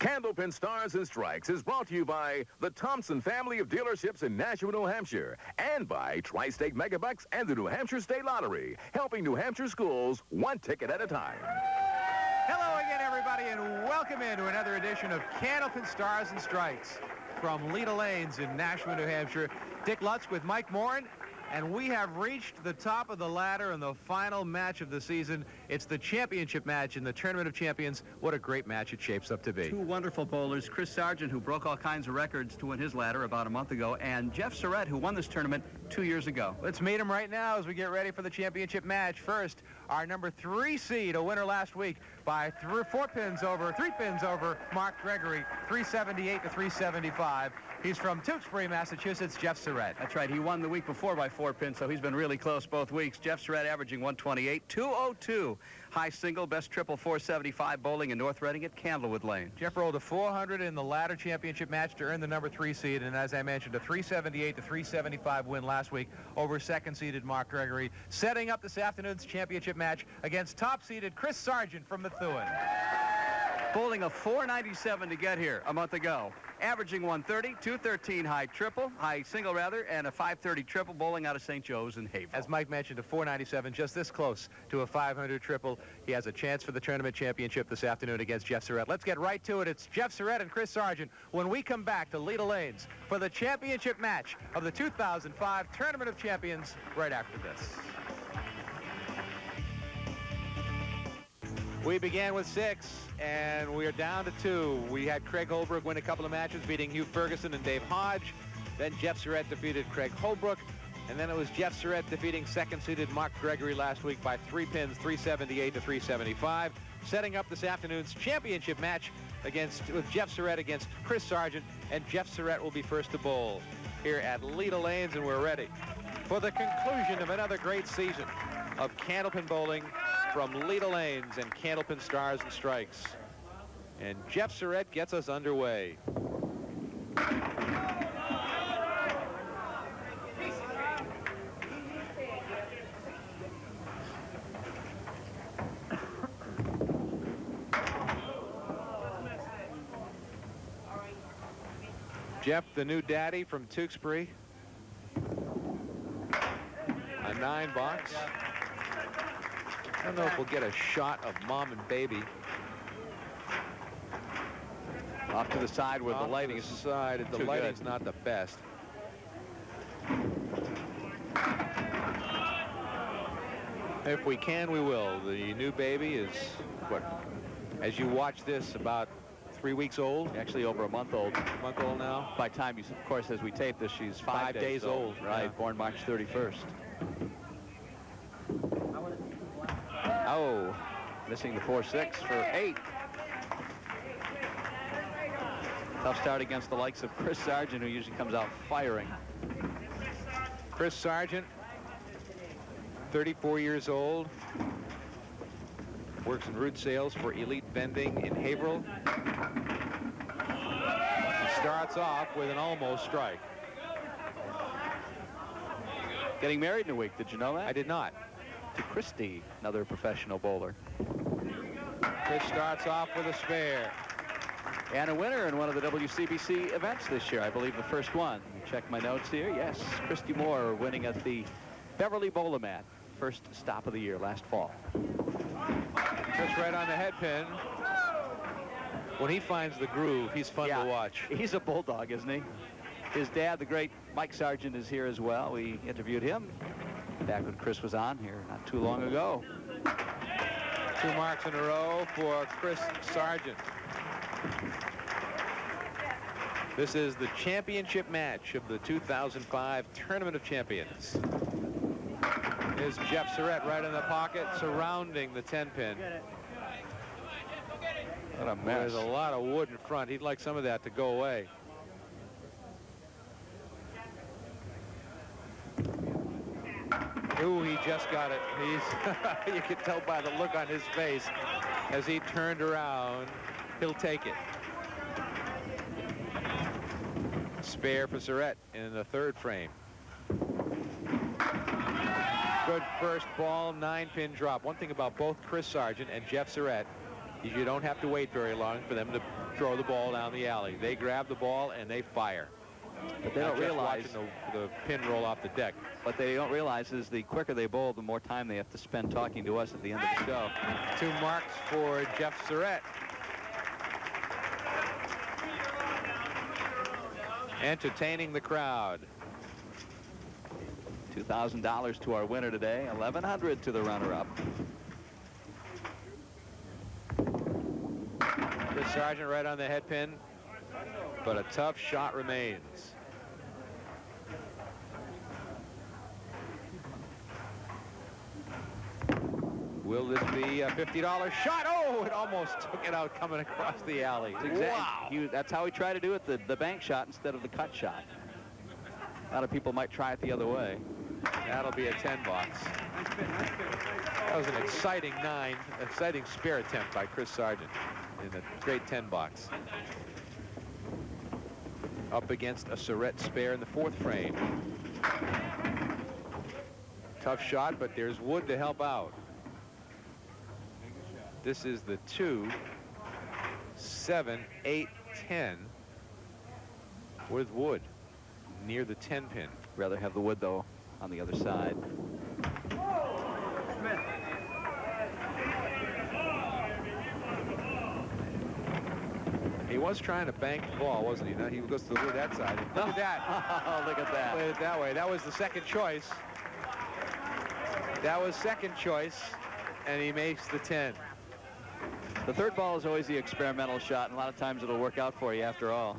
Candlepin Stars and Strikes is brought to you by the Thompson family of dealerships in Nashua, New Hampshire, and by Tri-State Megabucks and the New Hampshire State Lottery, helping New Hampshire schools one ticket at a time. Hello again, everybody, and welcome into another edition of Candlepin Stars and Strikes from Leda Lanes in Nashua, New Hampshire. Dick Lutz with Mike Morin. And we have reached the top of the ladder in the final match of the season. It's the championship match in the Tournament of Champions. What a great match it shapes up to be. Two wonderful bowlers, Chris Sargent, who broke all kinds of records to win his ladder about a month ago, and Jeff Surette, who won this tournament 2 years ago. Let's meet him right now as we get ready for the championship match. First, our number 3 seed, a winner last week by 3 pins over Mark Gregory, 378 to 375. He's from Tewksbury, Massachusetts, Jeff Surette. That's right. He won the week before by 4 pins, so he's been really close both weeks. Jeff Surette averaging 128, 202. High single, best triple, 475 bowling in North Reading at Candlewood Lane. Jeff rolled a 400 in the ladder championship match to earn the number 3 seed, and as I mentioned, a 378 to 375 win last week over second-seeded Mark Gregory, setting up this afternoon's championship match against top-seeded Chris Sargent from Methuen. Bowling a 497 to get here a month ago. Averaging 130, 213 high single rather, and a 530 triple bowling out of St. Joe's in Haverhill. As Mike mentioned, a 497, just this close to a 500 triple. He has a chance for the tournament championship this afternoon against Jeff Surette. Let's get right to it. It's Jeff Surette and Chris Sargent when we come back to Leda Lanes for the championship match of the 2005 Tournament of Champions right after this. We began with 6, and we are down to 2. We had Craig Holbrook win a couple of matches, beating Hugh Ferguson and Dave Hodge. Then Jeff Surette defeated Craig Holbrook, and then it was Jeff Surette defeating second-seeded Mark Gregory last week by 3 pins, 378 to 375, setting up this afternoon's championship match with Jeff Surette against Chris Sargent, and Jeff Surette will be first to bowl here at Leda Lanes, and we're ready for the conclusion of another great season of Candlepin bowling from Leda Lanes and Candlepin Stars and Strikes. And Jeff Surette gets us underway. Jeff, the new daddy from Tewksbury. A 9 box. I don't know if we'll get a shot of mom and baby. Off to the side where the lighting is the lighting's not the best. If we can, we will. The new baby is, what, as you watch this, about 3 weeks old? Actually over a month old. A month old now? By time, of course, as we tape this, she's 5 days old. Right, yeah. Born March 31st. Oh, missing the 4-6 for 8. Tough start against the likes of Chris Sargent, who usually comes out firing. Chris Sargent, 34 years old, works in root sales for Elite Vending in Haverhill. He starts off with an almost strike. Getting married in a week, did you know that? I did not. To Christie, another professional bowler. Chris starts off with a spare. And a winner in one of the WCBC events this year, I believe the first one. Check my notes here. Yes, Christy Moore winning at the Beverly Bowler-Mat. First stop of the year last fall. Chris right on the head pin. When he finds the groove, he's fun to watch. He's a bulldog, isn't he? His dad, the great Mike Sargent, is here as well. We interviewed him back when Chris was on here not too long ago. 2 marks in a row for Chris Sargent. This is the championship match of the 2005 Tournament of Champions. Here's Jeff Surette right in the pocket, surrounding the 10-pin. What a mess. There's a lot of wood in front. He'd like some of that to go away. Ooh, he just got it. You can tell by the look on his face as he turned around. He'll take it. Spare for Surette in the 3rd frame. Good first ball, 9-pin drop. One thing about both Chris Sargent and Jeff Surette is you don't have to wait very long for them to throw the ball down the alley. They grab the ball and they fire. But they don't realize the pin roll off the deck. What they don't realize is the quicker they bowl, the more time they have to spend talking to us at the end of the show. 2 marks for Jeff Surette. Entertaining the crowd. $2,000 to our winner today, $1,100 to the runner-up. Chris Sargent right on the head pin, but a tough shot remains. Will this be a $50 shot? Oh, it almost took it out coming across the alley. Wow. That's how he tried to do it, the bank shot instead of the cut shot. A lot of people might try it the other way. That'll be a 10 box. That was an exciting spare attempt by Chris Sargent in a great 10 box. Up against a Surette spare in the 4th frame. Tough shot, but there's Wood to help out. This is the 2, 7, 8, 10 with Wood near the 10 pin. Rather have the Wood, though, on the other side. He was trying to bank the ball, wasn't he? Now he goes to the Wood that side. Look at that. Oh, look at that. Played it that way. That was the second choice. That was second choice, and he makes the 10. The 3rd ball is always the experimental shot, and a lot of times it'll work out for you after all.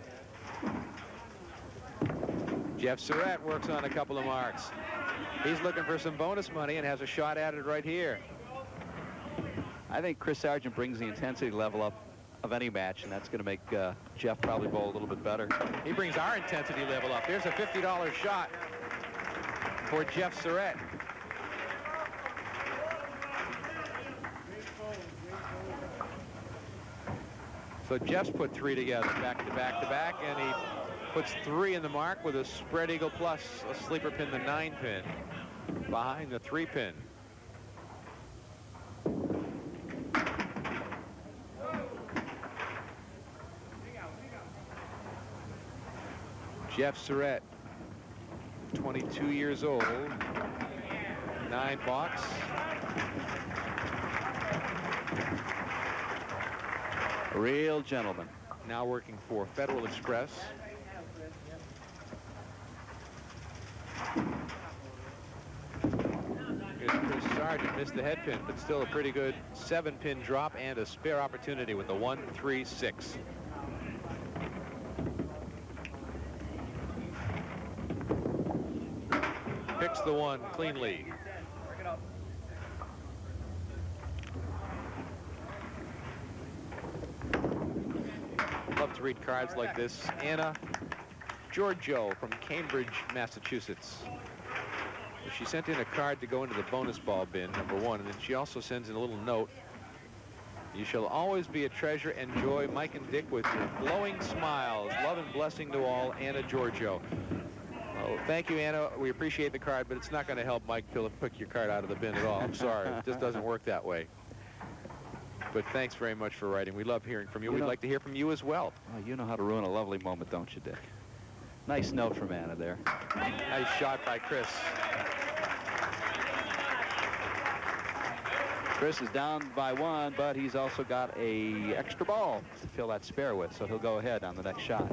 Jeff Surette works on a couple of marks. He's looking for some bonus money and has a shot at it right here. I think Chris Sargent brings the intensity level up of any match, and that's going to make Jeff probably bowl a little bit better. He brings our intensity level up. There's a $50 shot for Jeff Surette. So Jeff's put 3 together, back to back to back, and he puts 3 in the mark with a spread eagle plus a sleeper pin, the 9 pin, behind the 3 pin. Jeff Surette, 22 years old, 9 box. A real gentleman. Now working for Federal Express. Here's Chris Sargent, missed the head pin, but still a pretty good 7-pin drop and a spare opportunity with a 1-3-6. Picks the 1 cleanly. Love to read cards like this. Anna Giorgio from Cambridge, Massachusetts. She sent in a card to go into the bonus ball bin, number 1, and then she also sends in a little note. You shall always be a treasure. Enjoy Mike and Dick with your glowing smiles. Love and blessing to all, Anna Giorgio. Oh, thank you, Anna. We appreciate the card, but it's not going to help Mike pick your card out of the bin at all. I'm sorry. It just doesn't work that way. But thanks very much for writing. We love hearing from you. We'd like to hear from you as well. Oh, you know how to ruin a lovely moment, don't you, Dick? Nice note from Anna there. Nice shot by Chris. Chris is down by 1, but he's also got a extra ball to fill that spare with, so he'll go ahead on the next shot.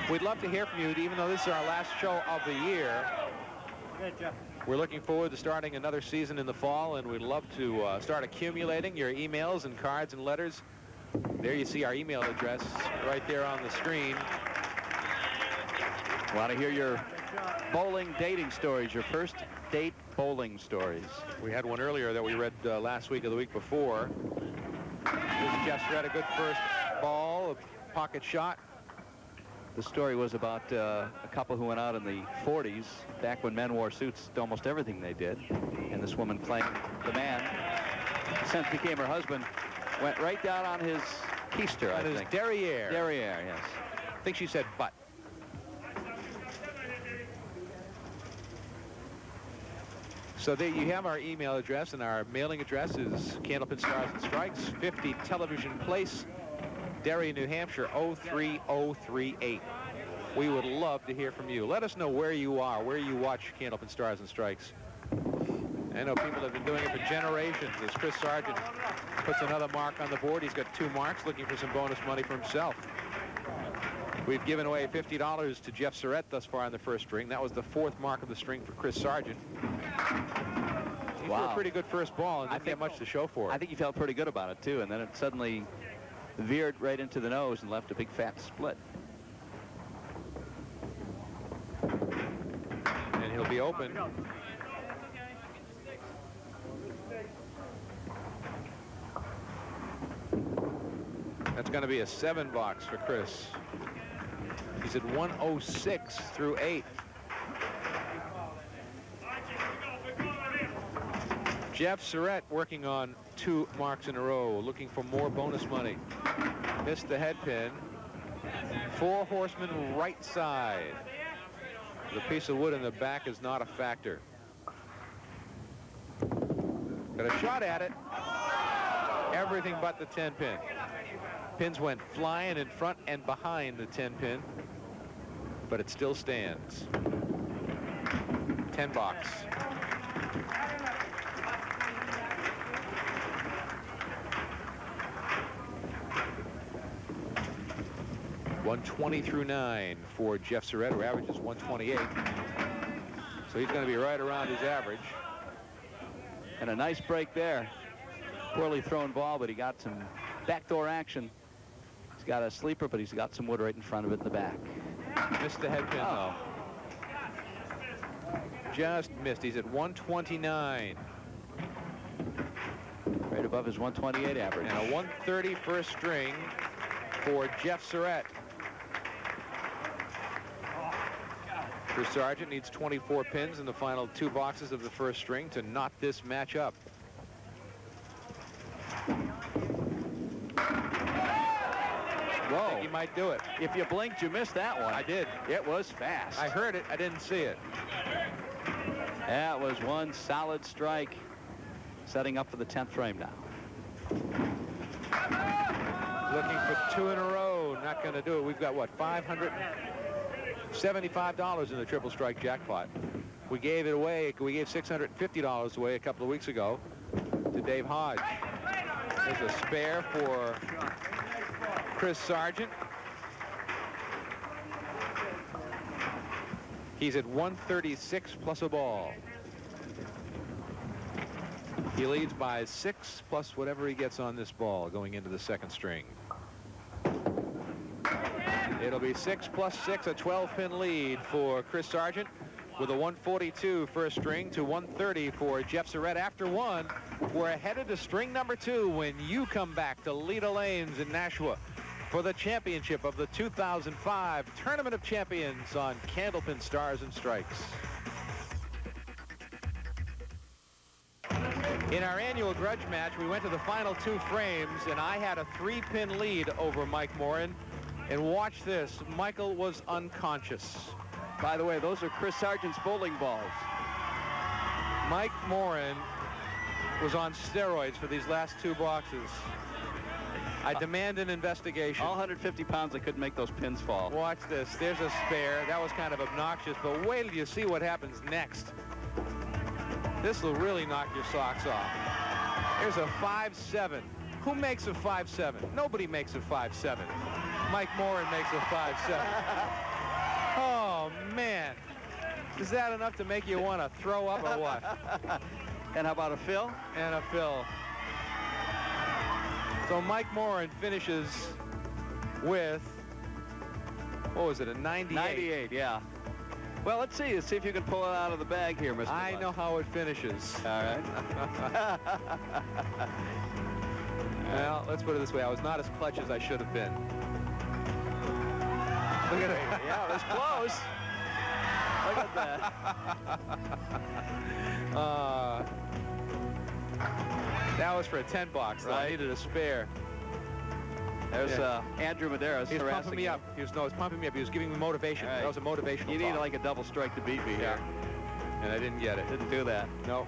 We'd love to hear from you, even though this is our last show of the year. Good, Jeff. We're looking forward to starting another season in the fall, and we'd love to start accumulating your emails and cards and letters. There you see our email address right there on the screen. Want to hear your bowling dating stories, your first date bowling stories. We had one earlier that we read last week or the week before. This is Jeff Surette, a good first ball, a pocket shot. The story was about a couple who went out in the 40s, back when men wore suits to almost everything they did. And this woman playing the man, since became her husband, went right down on his keister, I think. Derriere. Derriere, yes. I think she said butt. So there you have our email address, and our mailing address is Candlepin Stars and Strikes, 50 Television Place, Derry, New Hampshire, 03038. We would love to hear from you. Let us know where you are, where you watch Candlepin Stars and Strikes. I know people have been doing it for generations as Chris Sargent puts another mark on the board. He's got 2 marks, looking for some bonus money for himself. We've given away $50 to Jeff Surette thus far on the first string. That was the 4th mark of the string for Chris Sargent. He threw a pretty good first ball and didn't get much to show for it. I think he felt pretty good about it, too, and then it suddenly veered right into the nose and left a big fat split. And he'll be open. That's going to be a 7 box for Chris. He's at 106 through 8. Jeff Surette working on 2 marks in a row, looking for more bonus money. Missed the head pin. 4 horsemen right side. The piece of wood in the back is not a factor. Got a shot at it. Everything but the 10 pin. Pins went flying in front and behind the 10 pin, but it still stands. 10 box. $120 through 9 for Jeff Surette, who averages 128. So he's going to be right around his average. And a nice break there. Poorly thrown ball, but he got some backdoor action. He's got a sleeper, but he's got some wood right in front of it in the back. Missed the head pin, though. Just missed. He's at 129. Right above his 128 average. And a 130 first string for Jeff Surette. Chris Sargent needs 24 pins in the final 2 boxes of the first string to knot this match up. Whoa. I think he might do it. If you blinked, you missed that one. I did. It was fast. I heard it. I didn't see it. That was one solid strike. Setting up for the 10th frame now. Looking for 2 in a row. Not going to do it. We've got, what, $575 in the triple strike jackpot. We gave it away. We gave $650 away a couple of weeks ago to Dave Hodge. There's a spare for Chris Sargent. He's at 136 plus a ball. He leads by 6 plus whatever he gets on this ball going into the 2nd string. It'll be 6 plus 6, a 12-pin lead for Chris Sargent with a 142 first string to 130 for Jeff Surette. After 1, we're headed to string number 2 when you come back to Leda Lanes in Nashua for the championship of the 2005 Tournament of Champions on Candlepin Stars and Strikes. In our annual grudge match, we went to the final 2 frames, and I had a 3-pin lead over Mike Morin. And watch this. Michael was unconscious. By the way, those are Chris Sargent's bowling balls. Mike Morin was on steroids for these last 2 boxes. I demand an investigation. All 150 pounds, I couldn't make those pins fall. Watch this. There's a spare. That was kind of obnoxious, but wait till you see what happens next. This will really knock your socks off. There's a 5-7. Who makes a 5-7? Nobody makes a 5-7. Mike Morin makes a 5-7. Oh, man. Is that enough to make you want to throw up or what? And how about a fill? And a fill. So Mike Morin finishes with, what was it, a 98? 98, yeah. Well, let's see if you can pull it out of the bag here, Mr. I know how it finishes. All right. Well, let's put it this way. I was not as clutch as I should have been. Look at it. Yeah, it was close. Look at that. That was for a 10 box. Right. I needed a spare. There's Andrew Medeiros. He was pumping me up. He was pumping me up. He was giving me motivation. Right. That was a motivational. You need like a double strike to beat me here. And I didn't get it. Didn't do that. No.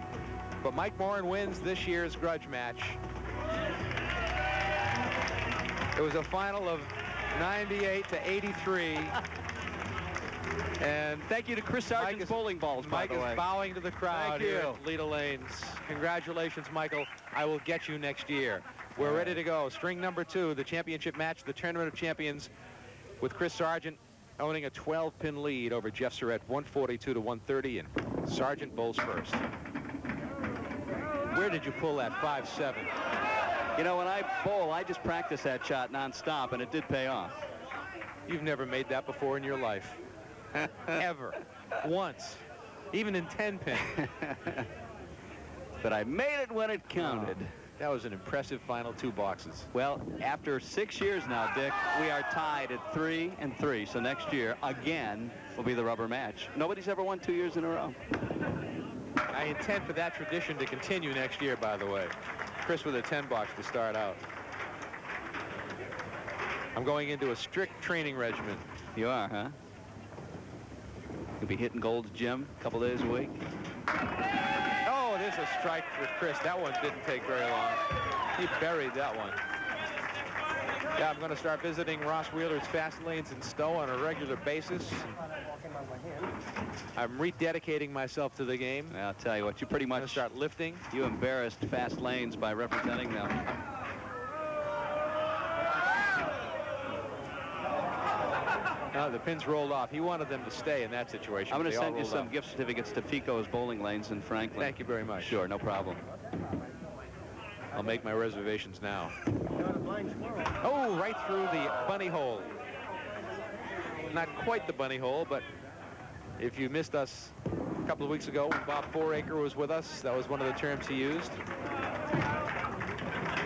But Mike Morin wins this year's grudge match. It was a final of 98 to 83. And thank you to Chris Sargent's bowling balls, by the way. Mike is bowing to the crowd here at Leda Lanes. Congratulations, Michael. I will get you next year. We're ready to go. String number 2, the championship match, the Tournament of Champions, with Chris Sargent owning a 12-pin lead over Jeff Surette, 142 to 130, and Sargent bowls first. Where did you pull that 5-7? You know, when I bowl, I just practice that shot nonstop, and it did pay off. You've never made that before in your life. Ever. Once. Even in 10-pin. But I made it when it counted. That was an impressive final 2 boxes. Well, after 6 years now, Dick, we are tied at 3-3. So next year, again, will be the rubber match. Nobody's ever won 2 years in a row. I intend for that tradition to continue next year, by the way. Chris with a 10 box to start out. I'm going into a strict training regimen. You are, huh? You'll be hitting Gold's Gym a couple days a week. Oh, there's a strike for Chris. That one didn't take very long. He buried that one. Yeah, I'm going to start visiting Ross Wheeler's fast lanes in Stowe on a regular basis. I'm rededicating myself to the game. I'll tell you what, you pretty much start lifting. You embarrassed fast lanes by representing them. No, the pins rolled off. He wanted them to stay in that situation. I'm going to send you some gift certificates to Fico's bowling lanes in Franklin. Thank you very much. Sure, no problem. I'll make my reservations now. Oh, right through the bunny hole. Not quite the bunny hole, but if you missed us a couple of weeks ago when Bob Foraker was with us, that was one of the terms he used.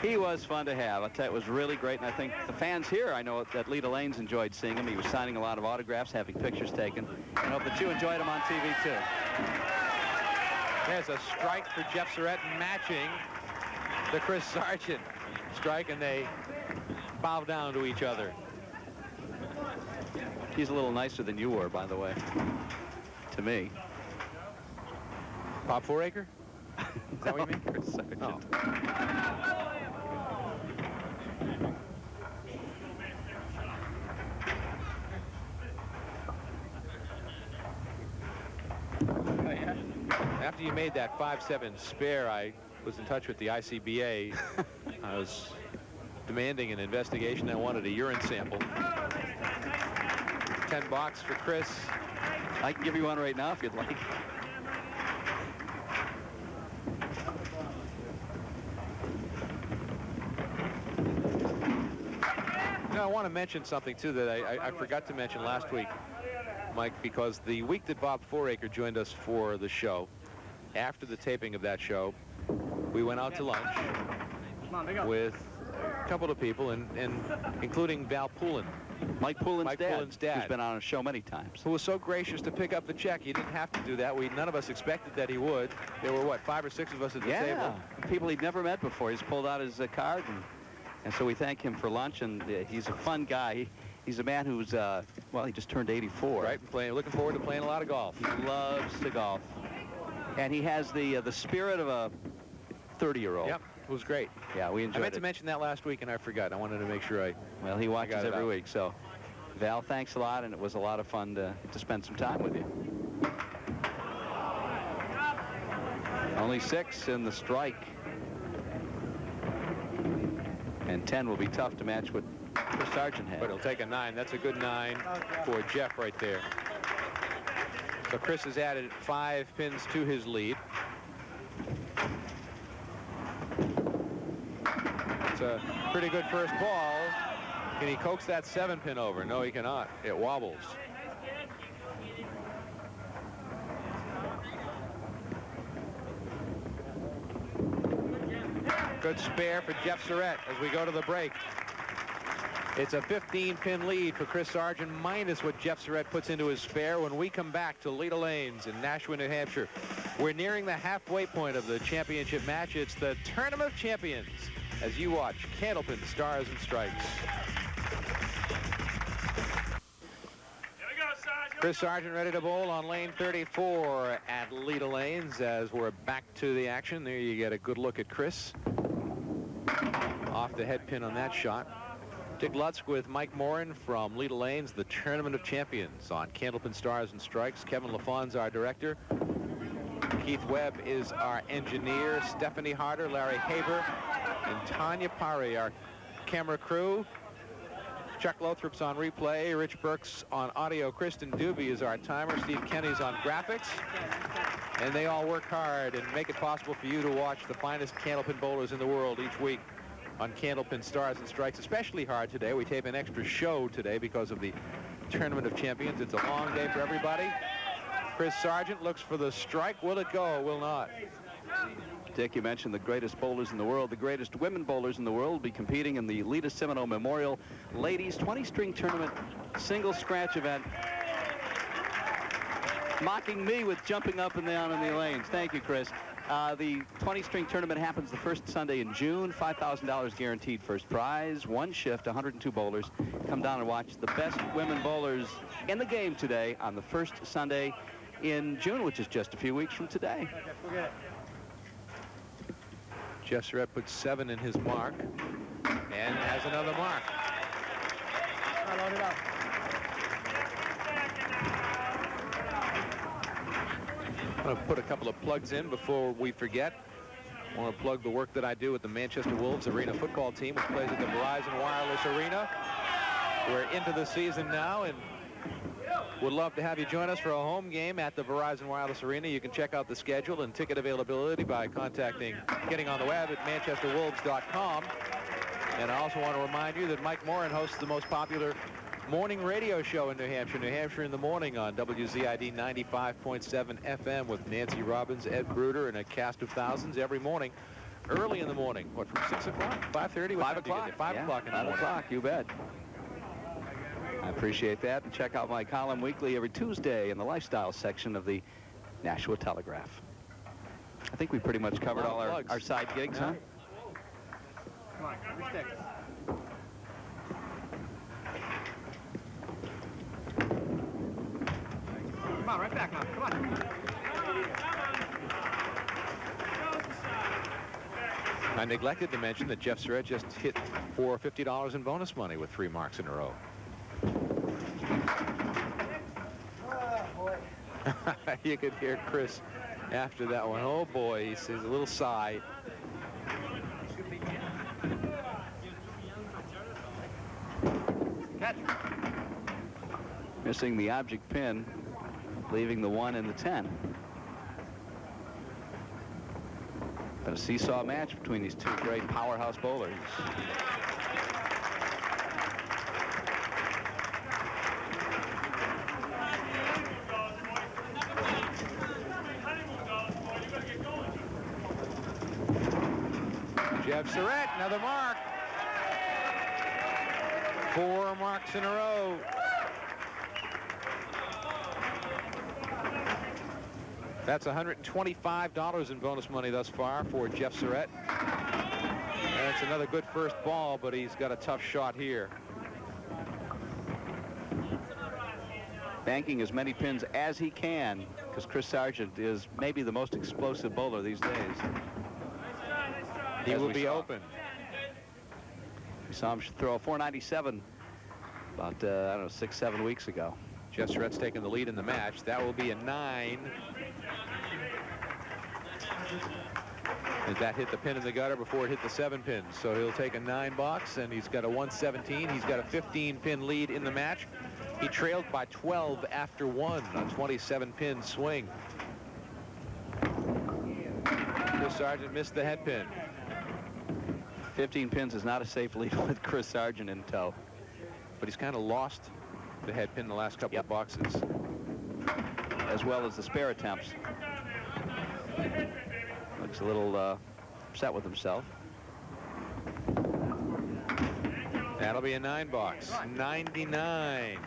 He was fun to have. I'll tell you, it was really great, and I think the fans here, I know that Leda Lanes enjoyed seeing him. He was signing a lot of autographs, having pictures taken. I hope that you enjoyed him on TV, too. There's a strike for Jeff Surette, matching the Chris Sargent strike, and they bow down to each other. He's a little nicer than you were, by the way, to me. Bob Foraker? Is that what you mean? Chris Sargent. Oh. After you made that 5-7 spare, I was in touch with the ICBA. I was demanding an investigation. I wanted a urine sample. 10 bucks for Chris. I can give you one right now if you'd like. I want to mention something, too, that I forgot to mention last week, Mike, because the week that Bob Foraker joined us for the show, after the taping of that show, we went out to lunch with a couple of people, and including Val Poulin. Mike Poulin's dad, who's been on a show many times. Who was so gracious to pick up the check. He didn't have to do that. None of us expected that he would. There were, what, 5 or 6 of us at the table? People he'd never met before. He's pulled out his card, and so we thank him for lunch, and he's a fun guy. He's a man who's, well, he just turned 84. Right, looking forward to playing a lot of golf. He loves to golf. And he has the spirit of a 30-year-old. Yep, it was great. Yeah, we enjoyed it. I meant to mention that last week, and I forgot. I wanted to make sure Well, he watches every week, so Val, thanks a lot, and it was a lot of fun to spend some time with you. Only 6 in the strike. And 10 will be tough to match what Chris Sargent had. But he'll take a 9. That's a good 9 for Jeff right there. So Chris has added 5 pins to his lead. It's a pretty good first ball. Can he coax that 7-pin over? No, he cannot. It wobbles. Good spare for Jeff Surette as we go to the break. It's a 15-pin lead for Chris Sargent, minus what Jeff Surette puts into his spare. When we come back to Leda Lanes in Nashua, New Hampshire, we're nearing the halfway point of the championship match. It's the Tournament of Champions as you watch Candlepin Stars and Strikes. Chris Sargent ready to bowl on lane 34 at Leda Lanes as we're back to the action. There you get a good look at Chris. Off the head pin on that shot. Dick Lutz with Mike Morin from Leda Lanes, the Tournament of Champions on Candlepin Stars and Strikes. Kevin LaFawn's our director. Keith Webb is our engineer. Stephanie Harder, Larry Haber, and Tanya Pari, our camera crew. Chuck Lothrop's on replay. Rich Burks on audio. Kristen Doobie is our timer. Steve Kenny's on graphics. And they all work hard and make it possible for you to watch the finest candlepin bowlers in the world each week on Candlepin Stars and Strikes. Especially hard today. We tape an extra show today because of the Tournament of Champions. It's a long day for everybody. Chris Sargent looks for the strike. Will it go? Will not. Dick, you mentioned the greatest bowlers in the world. The greatest women bowlers in the world will be competing in the Leda Semino Memorial Ladies 20-string tournament single scratch event. Mocking me with jumping up and down in the lanes. Thank you, Chris. The 20-string tournament happens the first Sunday in June. $5,000 guaranteed first prize. One shift, 102 bowlers. Come down and watch the best women bowlers in the game today on the first Sunday in June, which is just a few weeks from today. Jeff Surette puts 7 in his mark and has another mark. Load it up. I'm going to put a couple of plugs in before we forget. I want to plug the work that I do with the Manchester Wolves Arena football team, which plays at the Verizon Wireless Arena. We're into the season now and would love to have you join us for a home game at the Verizon Wireless Arena. You can check out the schedule and ticket availability by getting on the web at manchesterwolves.com. And I also want to remind you that Mike Morin hosts the most popular morning radio show in New Hampshire in the morning on WZID 95.7 FM with Nancy Robbins, Ed Bruder, and a cast of thousands every morning, early in the morning. What, from 6 o'clock, 5:30? 5 o'clock. 5 o'clock in the morning. 5 o'clock, you bet. I appreciate that. And check out my column weekly every Tuesday in the lifestyle section of the Nashua Telegraph. I think we pretty much covered all our side gigs, huh? Come on, your sticks. Come on, right back now. Come on. I neglected to mention that Jeff Surette just hit for $50 in bonus money with 3 marks in a row. You could hear Chris after that one. Oh boy, he says a little sigh. Catch. Missing the object pin, leaving the 1 and the 10. Been a seesaw match between these two great powerhouse bowlers. Jeff Surette, another mark. 4 marks in a row. That's $125 in bonus money thus far for Jeff Surette. And it's another good first ball, but he's got a tough shot here. Banking as many pins as he can, because Chris Sargent is maybe the most explosive bowler these days. He will be open. We saw him throw a 497 about, I don't know, 6-7 weeks ago. Jeff Surette's taking the lead in the match. That will be a 9. As that hit the pin in the gutter before it hit the 7 pins. So he'll take a 9 box, and he's got a 117. He's got a 15-pin lead in the match. He trailed by 12 after 1, a 27-pin swing. Chris Sargent missed the head pin. 15 pins is not a safe lead with Chris Sargent in tow. But he's kind of lost the head pin in the last couple of boxes. As well as the spare attempts. Looks a little upset with himself. That'll be a 9 box. 99.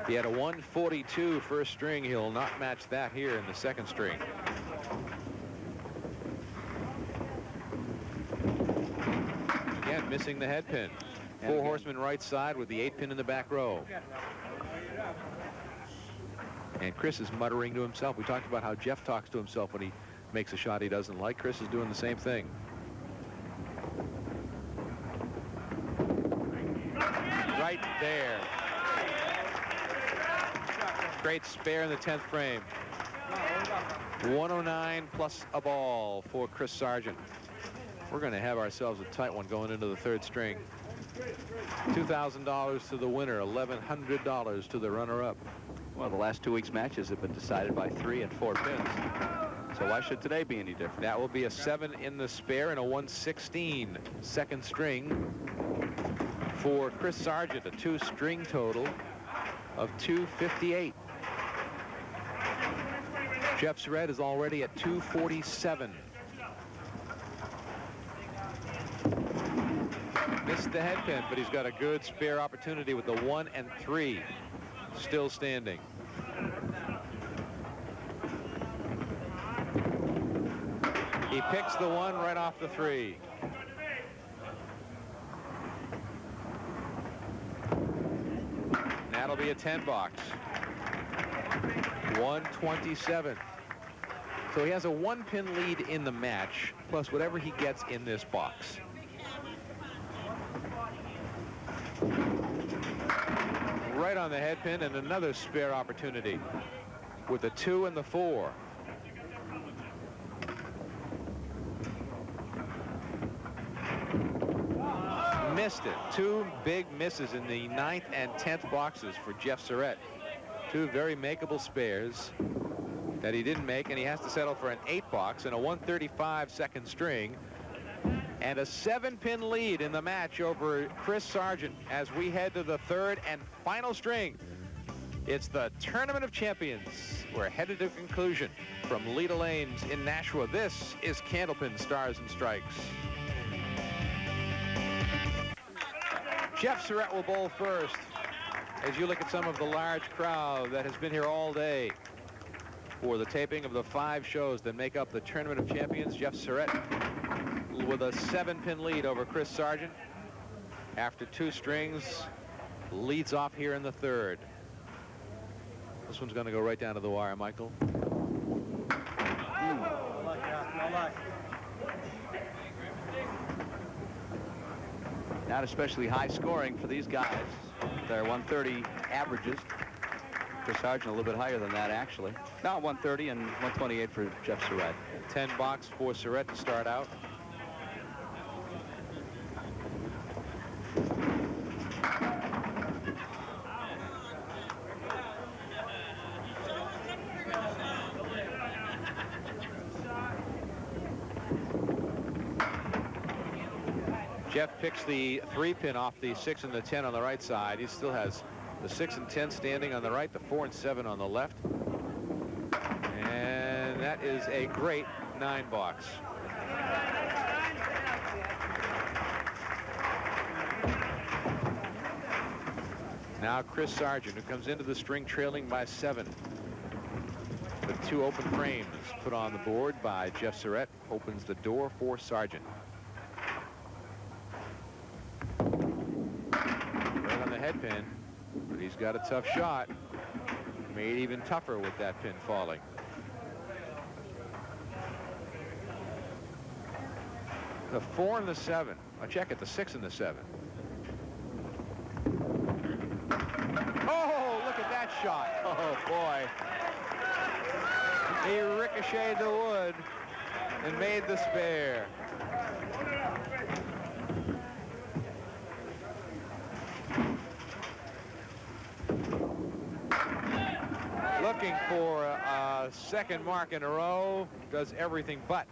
He had a 142 first string. He'll not match that here in the second string. Again, missing the head pin. 4 horsemen right side with the 8 pin in the back row. And Chris is muttering to himself. We talked about how Jeff talks to himself when he makes a shot he doesn't like. Chris is doing the same thing. right there. Great spare in the 10th frame. 109 plus a ball for Chris Sargent. We're going to have ourselves a tight one going into the 3rd string. $2,000 to the winner, $1,100 to the runner-up. Well, the last 2 weeks' matches have been decided by 3 and 4 pins. So why should today be any different? That will be a 7 in the spare and a 116 second string for Chris Sargent, a 2-string total of 258. Jeff Surette is already at 247. Missed the headpin, but he's got a good spare opportunity with the 1 and 3 still standing. He picks the 1 right off the 3. That'll be a 10 box. 127. So he has a 1-pin lead in the match, plus whatever he gets in this box. Right on the headpin, and another spare opportunity with the 2 and the 4. Missed it. 2 big misses in the 9th and 10th boxes for Jeff Surette. 2 very makeable spares that he didn't make, and he has to settle for an 8 box and a 135 second string, and a 7-pin lead in the match over Chris Sargent as we head to the 3rd and final string. It's the Tournament of Champions. We're headed to conclusion from Leda Lanes in Nashua. This is Candlepin Stars and Strikes. Jeff Surette will bowl first. As you look at some of the large crowd that has been here all day for the taping of the 5 shows that make up the Tournament of Champions, Jeff Surette with a 7-pin lead over Chris Sargent. After 2 strings, leads off here in the 3rd. This one's going to go right down to the wire, Michael. Not especially high scoring for these guys. They're 130 averages. Chris Sargent a little bit higher than that, actually. Now 130 and 128 for Jeff Surette. 10 box for Surette to start out. Jeff picks the 3-pin off the 6 and the 10 on the right side. He still has the 6 and 10 standing on the right, the 4 and 7 on the left. And that is a great 9 box. Now Chris Sargent, who comes into the string trailing by 7. The 2 open frames put on the board by Jeff Surette opens the door for Sargent. Right on the head pin, but he's got a tough shot. Made even tougher with that pin falling. The 4 and the 7. I'll check it, the 6 and the 7. Oh, look at that shot. Oh, boy. He ricocheted the wood and made the spare. Looking for a second mark in a row. Does everything but.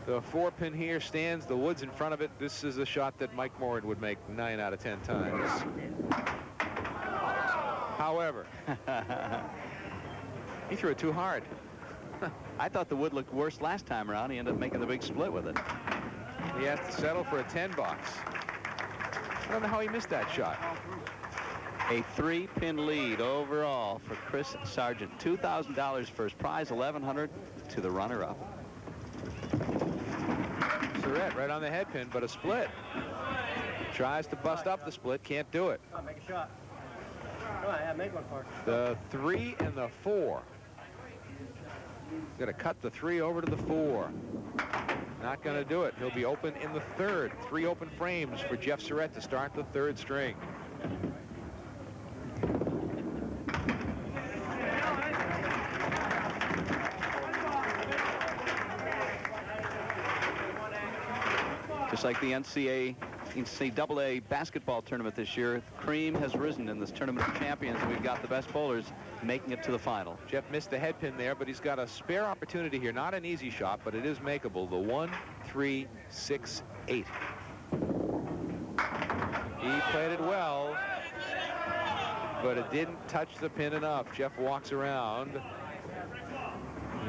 The 4-pin here stands. The wood's in front of it. This is a shot that Mike Moran would make 9 out of 10 times. However, he threw it too hard. I thought the wood looked worse last time around. He ended up making the big split with it. He has to settle for a 10 box. I don't know how he missed that shot. A 3-pin lead overall for Chris Sargent. $2,000 first prize, $1,100 to the runner-up. Surette right on the head pin, but a split. Tries to bust up the split, can't do it. Come on, make a shot. Come on, yeah, make one for us. The 3 and the 4. Gonna cut the 3 over to the 4. Not going to do it. He'll be open in the third. 3 open frames for Jeff Surette to start the third string. Just like the NCAA basketball tournament this year, cream has risen in this tournament of champions. We've got the best bowlers making it to the final. Jeff missed the head pin there, but he's got a spare opportunity here. Not an easy shot, but it is makeable. The 1, 3, 6, 8. He played it well, but it didn't touch the pin enough. Jeff walks around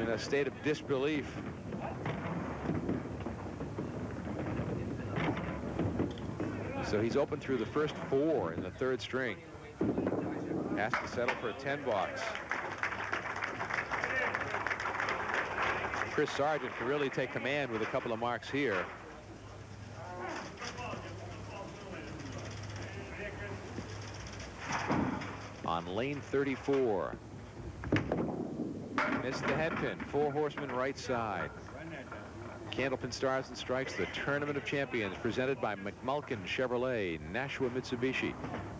in a state of disbelief. So he's open through the first 4 in the third string. Has to settle for a 10 box. Chris Sargent can really take command with a couple of marks here. On lane 34. Missed the head pin. 4 horsemen right side. Candlepin Stars and Strikes, the Tournament of Champions, presented by McMulkin Chevrolet, Nashua Mitsubishi,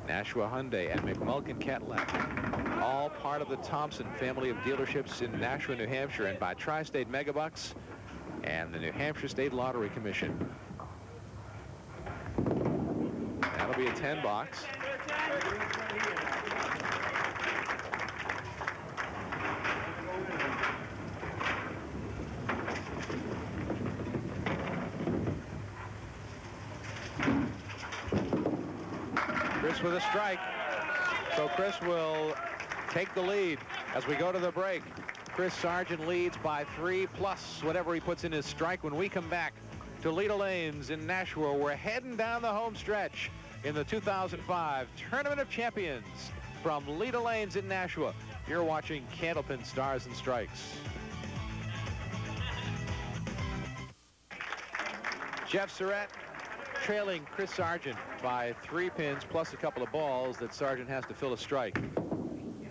Nashua Hyundai, and McMulkin Cadillac. All part of the Thompson family of dealerships in Nashua, New Hampshire, and by Tri-State Megabucks and the New Hampshire State Lottery Commission. That'll be a 10 box. Chris with a strike. So Chris will take the lead as we go to the break. Chris Sargent leads by 3 plus whatever he puts in his strike. When we come back to Leda Lanes in Nashua, we're heading down the home stretch in the 2005 Tournament of Champions from Leda Lanes in Nashua. You're watching Candlepin Stars and Strikes. Jeff Surette trailing Chris Sargent by 3 pins plus a couple of balls that Sargent has to fill a strike.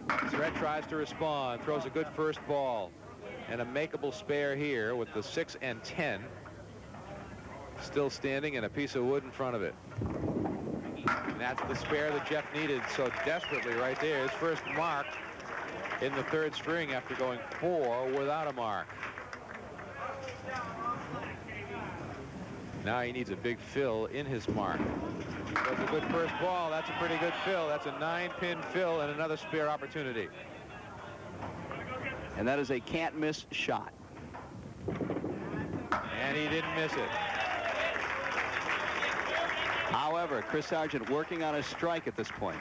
Surette tries to respond, throws a good first ball, and a makeable spare here with the 6 and 10 still standing and a piece of wood in front of it. And that's the spare that Jeff needed so desperately right there. His first mark in the third string after going 4 without a mark. Now he needs a big fill in his mark. That's a good first ball. That's a pretty good fill. That's a 9-pin fill and another spare opportunity. And that is a can't miss shot. And he didn't miss it. However, Chris Sargent working on a strike at this point.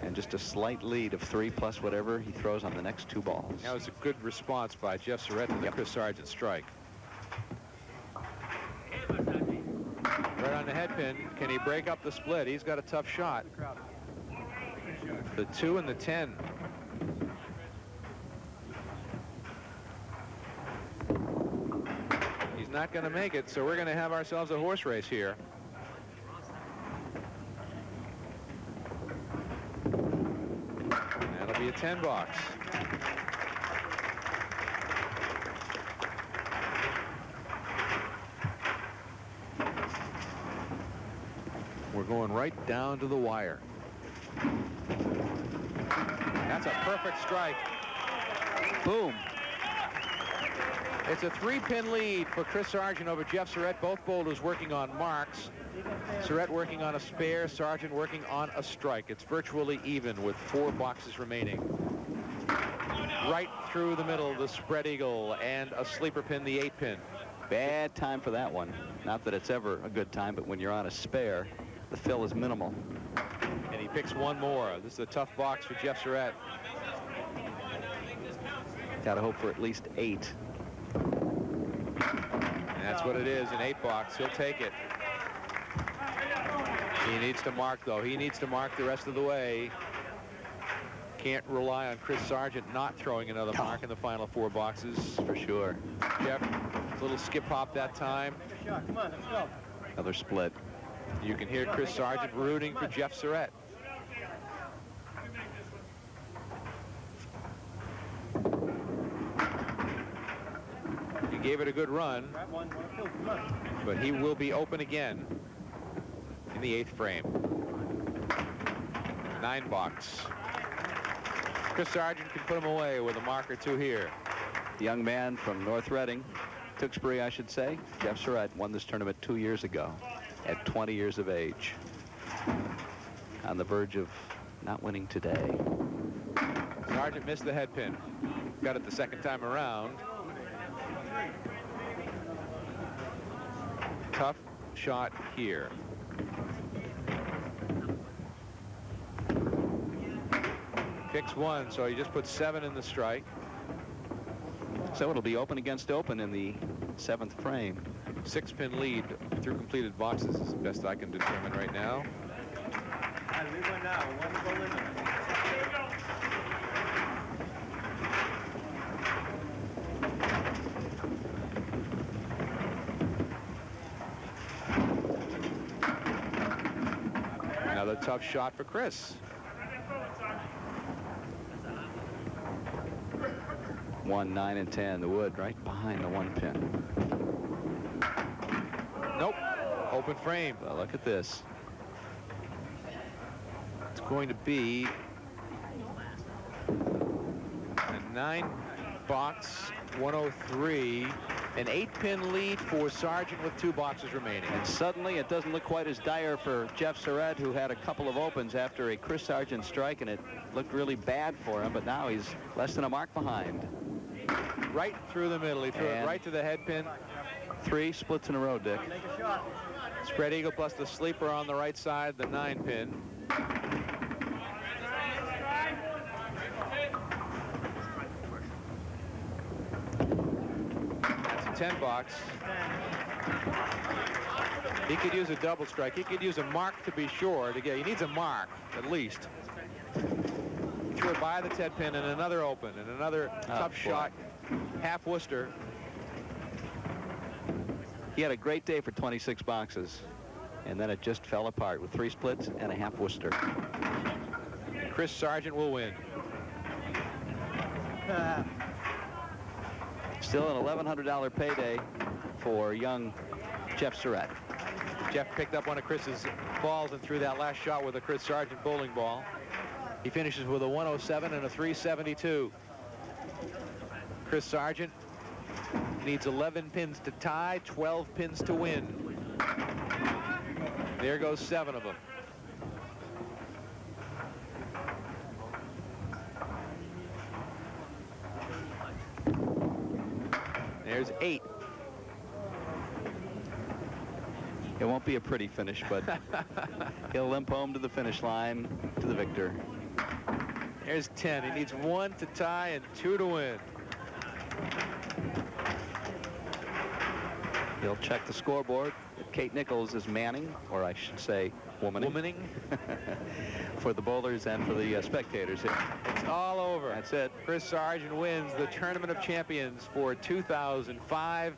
And just a slight lead of 3 plus whatever he throws on the next 2 balls. That was a good response by Jeff Surette to the Chris Sargent strike. Right on the head pin. Can he break up the split? He's got a tough shot. The 2 and the 10. He's not going to make it, so we're going to have ourselves a horse race here. That'll be a 10 box. We're going right down to the wire. That's a perfect strike. Boom. It's a 3-pin lead for Chris Sargent over Jeff Surette. Both bowlers working on marks. Surette working on a spare, Sargent working on a strike. It's virtually even with 4 boxes remaining. Right through the middle, the spread eagle, and a sleeper pin, the 8-pin. Bad time for that one. Not that it's ever a good time, but when you're on a spare, the fill is minimal. And he picks 1 more. This is a tough box for Jeff Surette. Got to hope for at least 8. And that's what it is, an 8 box. He'll take it. He needs to mark, though. He needs to mark the rest of the way. Can't rely on Chris Sargent not throwing another mark in the final 4 boxes. For sure. Jeff, little skip hop that time. Come on, let's go. Another split. You can hear Chris Sargent rooting for Jeff Surette. gave it a good run, but he will be open again in the 8th frame. 9 box. Chris Sargent can put him away with a mark or 2 here. The young man from North Reading, Tewksbury, I should say, Jeff Surette, won this tournament 2 years ago at 20 years of age. On the verge of not winning today. Sargent missed the head pin. Got it the second time around. Tough shot here. Picks 1, so he just put 7 in the strike. So it'll be open against open in the 7th frame. 6-pin lead through completed boxes is the best I can determine right now. Another tough shot for Chris. 1, 9, and 10. The wood right behind the 1 pin. Nope. Open frame. Well, look at this. It's going to be a 9-box 103. An 8-pin lead for Sargent with 2 boxes remaining. And suddenly it doesn't look quite as dire for Jeff Surette, who had a couple of opens after a Chris Sargent strike, and it looked really bad for him, but now he's less than a mark behind. Right through the middle. He threw it right to the head pin. 3 splits in a row, Dick. Spread eagle plus the sleeper on the right side, the 9-pin. That's a 10-box. He could use a double strike. He could use a mark to be sure to get. He needs a mark at least. Threw it by the 10 pin and another open and another tough shot. Half Worcester. He had a great day for 26 boxes, and then it just fell apart with 3 splits and a half Worcester. Chris Sargent will win. Still an $1,100 payday for young Jeff Surette. Jeff picked up one of Chris's balls and threw that last shot with a Chris Sargent bowling ball. He finishes with a 107 and a 372. Chris Sargent needs 11 pins to tie, 12 pins to win. There goes 7 of them. There's 8. It won't be a pretty finish, but he'll limp home to the finish line to the victor. There's 10. He needs 1 to tie and 2 to win. He'll check the scoreboard. Kate Nichols is manning, or I should say womaning. For the bowlers and for the spectators here. It's all over. That's it. Chris Sargent wins the Tournament of Champions for 2005,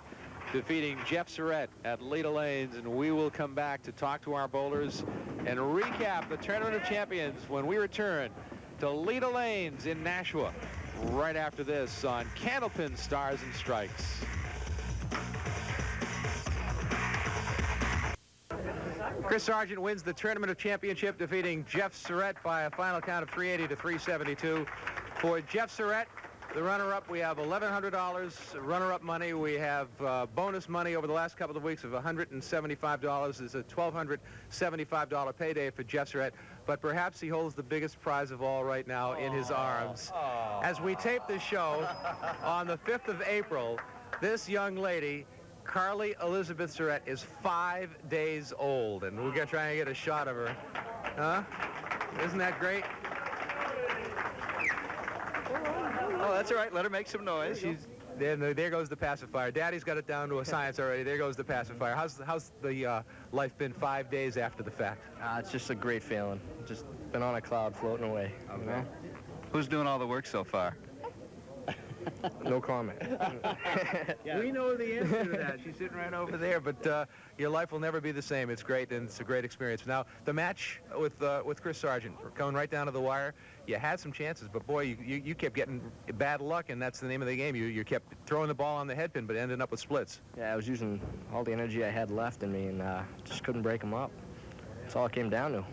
defeating Jeff Surette at Leda Lanes, and we will come back to talk to our bowlers and recap the Tournament of Champions when we return to Leda Lanes in Nashua right after this on Candlepin Stars and Strikes. Chris Sargent wins the Tournament of Championship, defeating Jeff Surette by a final count of 380 to 372. For Jeff Surette, the runner-up, we have $1,100 runner-up money. We have bonus money over the last couple of weeks of $175. It's a $1,275 payday for Jeff Surette, but perhaps he holds the biggest prize of all right now in his arms. As we tape this show on the 5th of April, this young lady, Carly Elizabeth Surette, is 5 days old, and we're going to try and get a shot of her. Huh? Isn't that great? Oh, that's all right. Let her make some noise. There goes the pacifier. Daddy's got it down to a science already. There goes the pacifier. How's the life been 5 days after the fact? It's just a great feeling. Just been on a cloud floating away. Okay. Who's doing all the work so far? No comment. We know the answer to that. She's sitting right over there, but your life will never be the same. It's great, and it's a great experience. Now, the match with Chris Sargent, coming right down to the wire, you had some chances, but boy, you kept getting bad luck, and that's the name of the game. You kept throwing the ball on the headpin, but ended up with splits. Yeah, I was using all the energy I had left in me, and just couldn't break them up. That's all it came down to.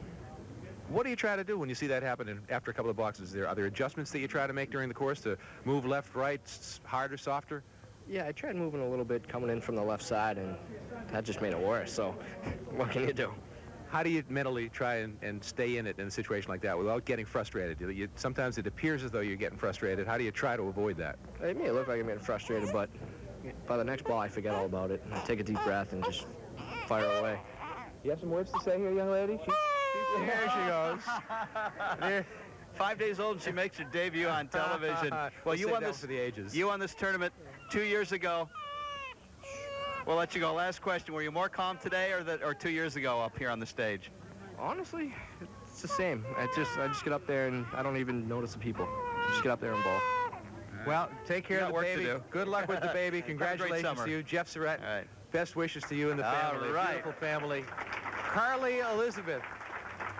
What do you try to do when you see that happen after a couple of boxes? Are there adjustments that you try to make during the course to move left, right, harder, softer? Yeah, I tried moving a little bit coming in from the left side, and that just made it worse, so what can you do? How do you mentally try and stay in it in a situation like that without getting frustrated? Sometimes it appears as though you're getting frustrated. How do you try to avoid that? It may look like I'm getting frustrated, but by the next ball, I forget all about it. I take a deep breath and just fire away. You have some words to say here, young lady? There she goes. There. 5 days old, and she makes her debut on television. Well, you won this for the ages. You won this tournament 2 years ago. We'll let you go. Last question: were you more calm today, or 2 years ago up here on the stage? Honestly, it's the same. I just get up there and I don't even notice the people. I just get up there and ball. Well, take care of the baby. Good luck with the baby. Congratulations to you, Jeff Surette. All right. Best wishes to you and the family. All right. Beautiful family. Carly Elizabeth,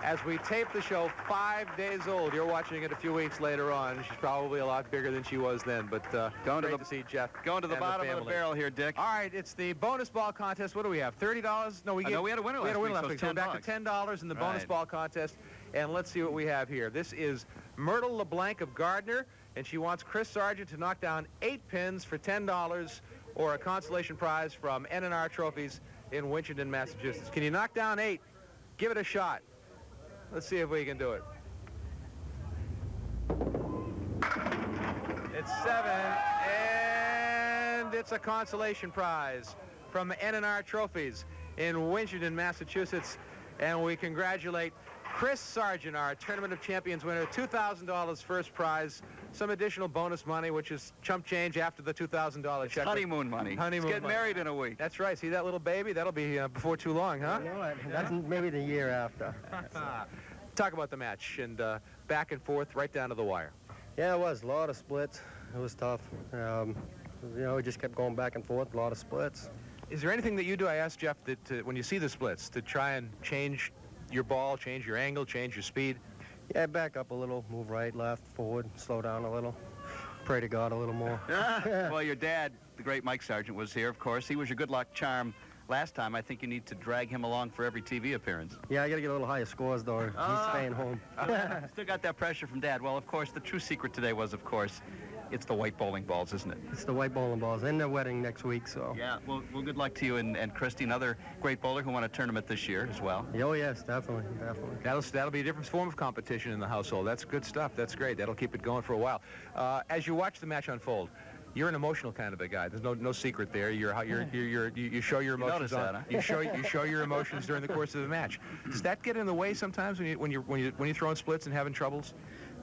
as we tape the show, 5 days old. You're watching it a few weeks later on. She's probably a lot bigger than she was then, but great to see Jeff. Going to the bottom of the barrel here, Dick. All right, it's the bonus ball contest. What do we have? $30? No, we had a winner last week. So we're back to $10 in the bonus ball contest. And let's see what we have here. This is Myrtle LeBlanc of Gardner, and she wants Chris Sargent to knock down 8 pins for $10 or a consolation prize from N&R Trophies in Winchendon, Massachusetts. Can you knock down 8? Give it a shot. Let's see if we can do it. It's 7, and it's a consolation prize from N&R Trophies in Winchendon, Massachusetts, and we congratulate Chris Sargent, our Tournament of Champions winner. $2,000 first prize, some additional bonus money, which is chump change after the $2,000 check. Honeymoon money. Honeymoon Let's get married in a week. That's right. See that little baby? That'll be before too long, huh? You know what? That's maybe the year after. Talk about the match and back and forth, right down to the wire. Yeah, it was a lot of splits. It was tough. You know, we just kept going back and forth, a lot of splits. Is there anything that you do, I asked Jeff, that when you see the splits, to try and change your ball, change your angle, change your speed? Yeah, back up a little, move right, left, forward, slow down a little. Pray to God a little more. Well, your dad, the great Mike Sargent, was here, of course. He was your good luck charm last time. I think you need to drag him along for every TV appearance. Yeah, I got to get a little higher scores, though. He's staying home. Still got that pressure from Dad. Well, of course, the true secret today was, of course, it's the white bowling balls, isn't it? It's the white bowling balls, and the wedding next week, so. Yeah, well, good luck to you and Christy, another great bowler who won a tournament this year as well. Oh, yes, definitely. That'll be a different form of competition in the household. That's good stuff. That's great. That'll keep it going for a while. As you watch the match unfold, you're an emotional kind of a guy. There's no secret there. You show your emotions you show your emotions during the course of the match. Does that get in the way sometimes when you're throwing splits and having troubles?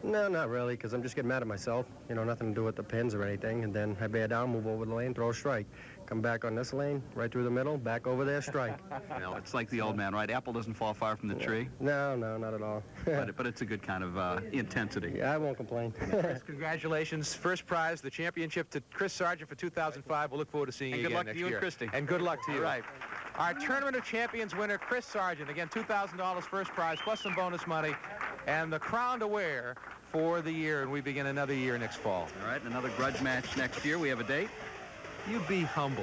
No, not really, because I'm just getting mad at myself. You know, nothing to do with the pins or anything. And then I bear down, move over the lane, throw a strike. Come back on this lane, right through the middle, back over there, strike. You know, it's like the old man, right? Apple doesn't fall far from the tree. No, not at all. but it's a good kind of intensity. Yeah, I won't complain. Chris, congratulations. First prize, the championship to Chris Sargent for 2005. We'll look forward to seeing you again next year. And good luck to you and Christy. And good luck to you. All right. Our Tournament of Champions winner, Chris Sargent. Again, $2,000 first prize, plus some bonus money, and the crown to wear for the year, and we begin another year next fall. All right, another grudge match next year. We have a date. You be humble.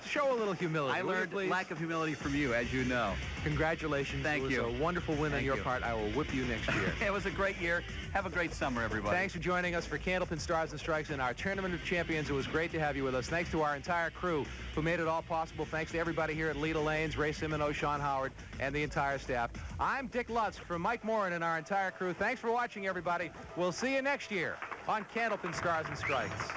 Show a little humility. I learned lack of humility from you, as you know. Congratulations. Thank you. It was a wonderful win on your part. I will whip you next year. It was a great year. Have a great summer, everybody. Thanks for joining us for Candlepin Stars and Strikes in our Tournament of Champions. It was great to have you with us. Thanks to our entire crew who made it all possible. Thanks to everybody here at Leda Lanes, Ray Simino, Sean Howard, and the entire staff. I'm Dick Lutz for Mike Morin and our entire crew. Thanks for watching, everybody. We'll see you next year on Candlepin Stars and Strikes.